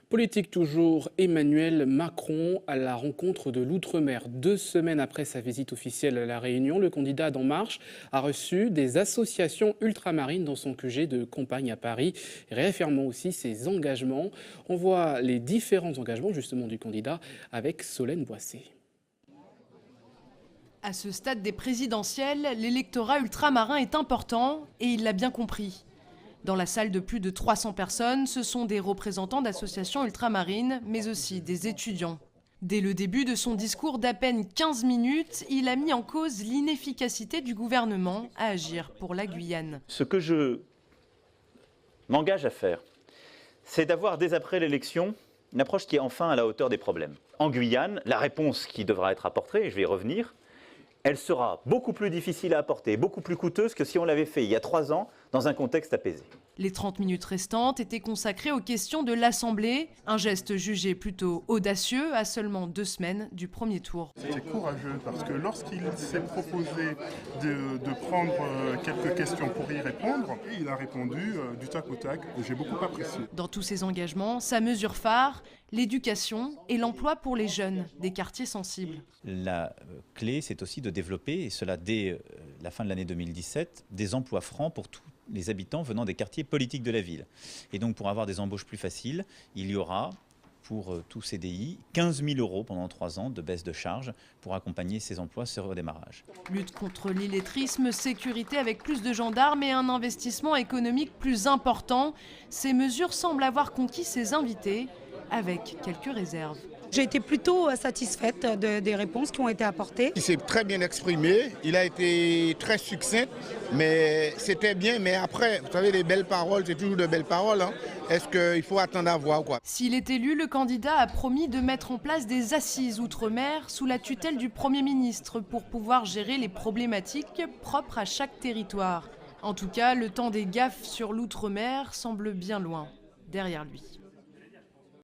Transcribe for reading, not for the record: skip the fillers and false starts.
Politique toujours, Emmanuel Macron à la rencontre de l'Outre-mer. 2 semaines après sa visite officielle à La Réunion, le candidat d'En Marche a reçu des associations ultramarines dans son QG de campagne à Paris, réaffirmant aussi ses engagements. On voit les différents engagements justement du candidat avec Solène Boissé. À ce stade des présidentielles, l'électorat ultramarin est important et il l'a bien compris. Dans la salle de plus de 300 personnes, ce sont des représentants d'associations ultramarines, mais aussi des étudiants. Dès le début de son discours d'à peine 15 minutes, il a mis en cause l'inefficacité du gouvernement à agir pour la Guyane. Ce que je m'engage à faire, c'est d'avoir dès après l'élection une approche qui est enfin à la hauteur des problèmes. En Guyane, la réponse qui devra être apportée, et je vais y revenir, elle sera beaucoup plus difficile à apporter, beaucoup plus coûteuse que si on l'avait fait il y a 3 ans dans un contexte apaisé. Les 30 minutes restantes étaient consacrées aux questions de l'Assemblée, un geste jugé plutôt audacieux à seulement 2 semaines du premier tour. C'était courageux parce que lorsqu'il s'est proposé de prendre quelques questions pour y répondre, il a répondu du tac au tac et j'ai beaucoup apprécié. Dans tous ses engagements, sa mesure phare, l'éducation et l'emploi pour les jeunes des quartiers sensibles. La clé, c'est aussi de développer, et cela dès la fin de l'année 2017, des emplois francs pour tous les habitants venant des quartiers politiques de la ville. Et donc pour avoir des embauches plus faciles, il y aura pour tout CDI 15 000 € pendant 3 ans de baisse de charges pour accompagner ces emplois sur redémarrage. Lutte contre l'illettrisme, sécurité avec plus de gendarmes et un investissement économique plus important. Ces mesures semblent avoir conquis ses invités avec quelques réserves. J'ai été plutôt satisfaite des réponses qui ont été apportées. Il s'est très bien exprimé, il a été très succinct, mais c'était bien. Mais après, vous savez, les belles paroles, c'est toujours de belles paroles. Hein. Est-ce qu'il faut attendre à voir quoi? S'il est élu, le candidat a promis de mettre en place des assises outre-mer sous la tutelle du Premier ministre pour pouvoir gérer les problématiques propres à chaque territoire. En tout cas, le temps des gaffes sur l'outre-mer semble bien loin derrière lui.